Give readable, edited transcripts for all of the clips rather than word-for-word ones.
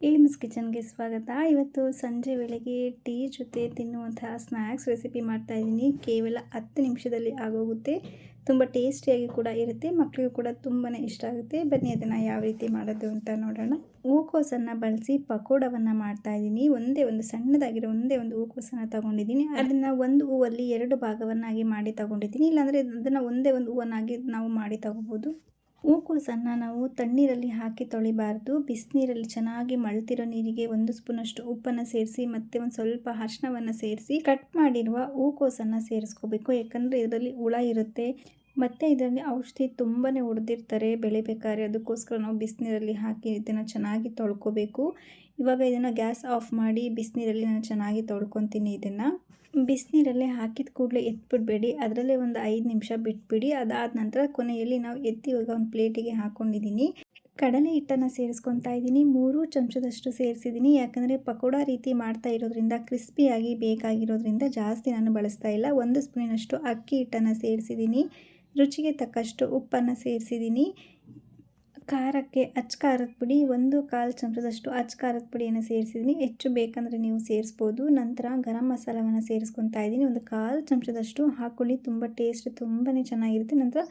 AIIMS ಕಿಚನ್ಗೆ ಸ್ವಾಗತ. ಇವತ್ತು ಸಂಜೆ ವೇಳೆಗೆ ಟೀ ಜೊತೆ ತಿನ್ನುವಂತಹ ಸ್ನ್ಯಾಕ್ಸ್ ರೆಸಿಪಿ ಮಾಡ್ತಾಯಿದ್ದೀನಿ. ಕೇವಲ 10 ನಿಮಿಷದಲ್ಲಿ ಆಗೋಗುತ್ತೆ. ತುಂಬ ಟೇಸ್ಟಿಯಾಗಿ ಕೂಡ ಇರುತ್ತೆ, ಮಕ್ಕಳಿಗೂ ಕೂಡ ತುಂಬಾ ಇಷ್ಟ ಆಗುತ್ತೆ. ಬನ್ನಿ ಅದನ್ನು ಯಾವ ರೀತಿ ಮಾಡೋದು ಅಂತ ನೋಡೋಣ. ಹೂಕೋಸನ್ನು ಬಳಸಿ ಪಕೋಡವನ್ನು ಮಾಡ್ತಾಯಿದ್ದೀನಿ. ಒಂದು ಸಣ್ಣದಾಗಿರೋ ಒಂದು ಹೂಕೋಸನ್ನು ತೊಗೊಂಡಿದ್ದೀನಿ. ಅದನ್ನು ಒಂದು ಹೂವಲ್ಲಿ 2 ಭಾಗವನ್ನಾಗಿ ಮಾಡಿ ತೊಗೊಂಡಿದ್ದೀನಿ. ಇಲ್ಲಾಂದರೆ ಅದನ್ನು ಒಂದೇ ಒಂದು ಹೂವನ್ನಾಗಿ ನಾವು ಮಾಡಿ ತೊಗೋಬೋದು. ಹೂಕೋಸನ್ನು ನಾವು ತಣ್ಣೀರಲ್ಲಿ ಹಾಕಿ ತೊಳಿಬಾರ್ದು. ಬಿಸಿನೀರಲ್ಲಿ ಚೆನ್ನಾಗಿ ಮಳ್ತಿರೋ ನೀರಿಗೆ 1 ಸ್ಪೂನಷ್ಟು ಉಪ್ಪನ್ನು ಸೇರಿಸಿ ಮತ್ತು ಒಂದು ಸ್ವಲ್ಪ ಅರಿಶಿನವನ್ನು ಸೇರಿಸಿ ಕಟ್ ಮಾಡಿರುವ ಹೂಕೋಸನ್ನು ಸೇರಿಸ್ಕೋಬೇಕು. ಯಾಕಂದರೆ ಇದರಲ್ಲಿ ಹುಳ ಇರುತ್ತೆ ಮತ್ತು ಇದರಲ್ಲಿ ಔಷಧಿ ತುಂಬಾ ಹೊಡೆದಿರ್ತಾರೆ ಬೆಳಿಬೇಕಾದ್ರೆ. ಅದಕ್ಕೋಸ್ಕರ ನಾವು ಬಿಸಿನೀರಲ್ಲಿ ಹಾಕಿ ಇದನ್ನು ಚೆನ್ನಾಗಿ ತೊಳ್ಕೊಬೇಕು. ಇವಾಗ ಇದನ್ನು ಗ್ಯಾಸ್ ಆಫ್ ಮಾಡಿ ಬಿಸಿನೀರಲ್ಲಿ ನಾನು ಚೆನ್ನಾಗಿ ತೊಳ್ಕೊತೀನಿ. ಇದನ್ನು ಬಿಸಿನೀರಲ್ಲೇ ಹಾಕಿದ ಕೂಡಲೇ ಎತ್ಬಿಡಬೇಡಿ. ಅದರಲ್ಲೇ ಒಂದು 5 ನಿಮಿಷ ಬಿಟ್ಬಿಡಿ. ಅದಾದ ನಂತರ ಕೊನೆಯಲ್ಲಿ ನಾವು ಎತ್ತಿ ಇವಾಗ ಒಂದು ಪ್ಲೇಟಿಗೆ ಹಾಕ್ಕೊಂಡಿದ್ದೀನಿ. ಕಡಲೆ ಹಿಟ್ಟನ್ನು ಸೇರಿಸ್ಕೊತಾ ಇದ್ದೀನಿ. 3 ಚಮಚದಷ್ಟು ಸೇರಿಸಿದ್ದೀನಿ. ಯಾಕಂದರೆ ಪಕೋಡ ರೀತಿ ಮಾಡ್ತಾ ಇರೋದ್ರಿಂದ ಕ್ರಿಸ್ಪಿಯಾಗಿ ಬೇಕಾಗಿರೋದ್ರಿಂದ ಜಾಸ್ತಿ ನಾನು ಬಳಸ್ತಾ ಇಲ್ಲ. 1 ಸ್ಪೂನಿನಷ್ಟು ಅಕ್ಕಿ ಹಿಟ್ಟನ್ನು ಸೇರಿಸಿದ್ದೀನಿ. ರುಚಿಗೆ ತಕ್ಕಷ್ಟು ಉಪ್ಪನ್ನು ಸೇರಿಸಿದ್ದೀನಿ. ಖಾರಕ್ಕೆ ಖಾರದ ಪುಡಿ 1/4 ಚಮಚದಷ್ಟು ಖಾರದ ಪುಡಿಯನ್ನು ಸೇರಿಸಿದ್ದೀನಿ. ಹೆಚ್ಚು ಬೇಕಂದರೆ ನೀವು ಸೇರಿಸ್ಬೋದು. ನಂತರ ಗರಂ ಮಸಾಲವನ್ನು ಸೇರಿಸ್ಕೊತಾ ಇದ್ದೀನಿ. 1/4 ಚಮಚದಷ್ಟು ಹಾಕ್ಕೊಳ್ಳಿ, ತುಂಬ ಟೇಸ್ಟ್ ತುಂಬಾ ಚೆನ್ನಾಗಿರುತ್ತೆ. ನಂತರ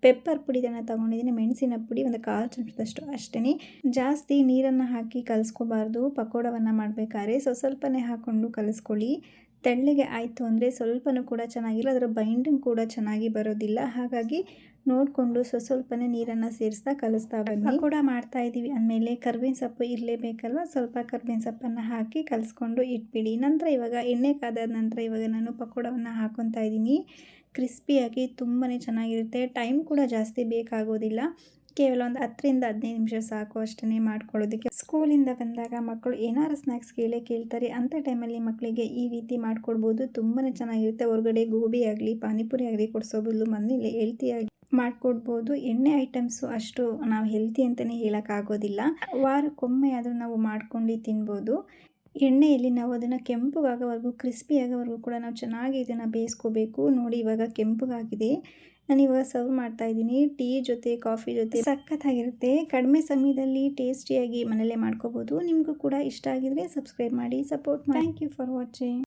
ಪೆಪ್ಪರ್ ಪುಡಿಯನ್ನು ತೊಗೊಂಡಿದ್ದೀನಿ, ಮೆಣಸಿನ ಪುಡಿ 1/4 ಚಮಚದಷ್ಟು ಅಷ್ಟೇ. ಜಾಸ್ತಿ ನೀರನ್ನು ಹಾಕಿ ಕಲಿಸ್ಕೋಬಾರ್ದು. ಪಕೋಡವನ್ನು ಮಾಡಬೇಕಾದ್ರೆ ಸ್ವಲ್ಪನೇ ಹಾಕ್ಕೊಂಡು ಕಲಿಸ್ಕೊಳ್ಳಿ. ತೆಳ್ಳಗೆ ಆಯಿತು ಅಂದರೆ ಸ್ವಲ್ಪನೂ ಕೂಡ ಚೆನ್ನಾಗಿಲ್ಲ, ಅದರ ಬೈಂಡಿಂಗ್ ಕೂಡ ಚೆನ್ನಾಗಿ ಬರೋದಿಲ್ಲ. ಹಾಗಾಗಿ ನೋಡಿಕೊಂಡು ಸ್ವಲ್ಪನೇ ನೀರನ್ನು ಸೇರಿಸ್ತಾ ಕಲಿಸ್ತಾ ಬನ್ನಿ. ಪಕೋಡ ಮಾಡ್ತಾ ಇದ್ದೀವಿ ಅಂದಮೇಲೆ ಕರ್ಬೇವಿನ ಸೊಪ್ಪು ಇರಲೇಬೇಕಲ್ವ. ಸ್ವಲ್ಪ ಕರ್ಬೇವಿನ ಸೊಪ್ಪನ್ನು ಹಾಕಿ ಕಲಿಸ್ಕೊಂಡು ಇಟ್ಬಿಡಿ. ನಂತರ ಇವಾಗ ಎಣ್ಣೆ ಕಾದಾದ ನಂತರ ಇವಾಗ ನಾನು ಪಕೋಡವನ್ನು ಹಾಕ್ಕೊತಾ ಇದ್ದೀನಿ. ಕ್ರಿಸ್ಪಿಯಾಗಿ ತುಂಬಾ ಚೆನ್ನಾಗಿರುತ್ತೆ. ಟೈಮ್ ಕೂಡ ಜಾಸ್ತಿ ಬೇಕಾಗೋದಿಲ್ಲ. ಕೇವಲ ಒಂದು 10ರಿಂದ 15 ನಿಮಿಷ ಸಾಕು ಅಷ್ಟೇ ಮಾಡ್ಕೊಳ್ಳೋದಕ್ಕೆ. ಸ್ಕೂಲಿಂದ ಬಂದಾಗ ಮಕ್ಕಳು ಏನಾರು ಸ್ನ್ಯಾಕ್ಸ್ ಕೇಳ್ತಾರೆ. ಅಂಥ ಟೈಮಲ್ಲಿ ಮಕ್ಕಳಿಗೆ ಈ ರೀತಿ ಮಾಡಿಕೊಡ್ಬೋದು. ತುಂಬಾ ಚೆನ್ನಾಗಿರುತ್ತೆ. ಹೊರಗಡೆ ಗೋಬಿ ಆಗಲಿ ಪಾನಿಪುರಿ ಆಗಲಿ ಕೊಡಿಸೋ ಬದಲು ಮನೇಲಿ ಹೆಲ್ತಿಯಾಗಿ ಮಾಡಿಕೊಡ್ಬೋದು. ಎಣ್ಣೆ ಐಟಮ್ಸು ಅಷ್ಟು ನಾವು ಹೆಲ್ತಿ ಅಂತಲೇ ಹೇಳೋಕ್ಕಾಗೋದಿಲ್ಲ. ವಾರಕ್ಕೊಮ್ಮೆ ಆದರೂ ನಾವು ಮಾಡ್ಕೊಂಡು ತಿನ್ಬೋದು. ಎಣ್ಣೆಯಲ್ಲಿ ನಾವು ಅದನ್ನು ಕೆಂಪಗಾಗೋವರೆಗೂ ಕ್ರಿಸ್ಪಿ ಆಗೋವರೆಗೂ ಕೂಡ ನಾವು ಚೆನ್ನಾಗಿ ಇದನ್ನು ಬೇಯಿಸ್ಕೋಬೇಕು. ನೋಡಿ ಇವಾಗ ಕೆಂಪಗಾಗಿದೆ. ನಾನು ಇವಾಗ ಸರ್ವ್ ಮಾಡ್ತಾ ಇದ್ದೀನಿ. ಟೀ ಜೊತೆ ಕಾಫಿ ಜೊತೆ ಸಖತ್ತಾಗಿರುತ್ತೆ. ಕಡಿಮೆ ಸಮಯದಲ್ಲಿ ಟೇಸ್ಟಿಯಾಗಿ ಮನೆಯಲ್ಲೇ ಮಾಡ್ಕೋಬೋದು. ನಿಮಗೂ ಕೂಡ ಇಷ್ಟ ಆಗಿದ್ರೆ ಸಬ್ಸ್ಕ್ರೈಬ್ ಮಾಡಿ, ಸಪೋರ್ಟ್ ಮಾಡಿ. Thank you for watching.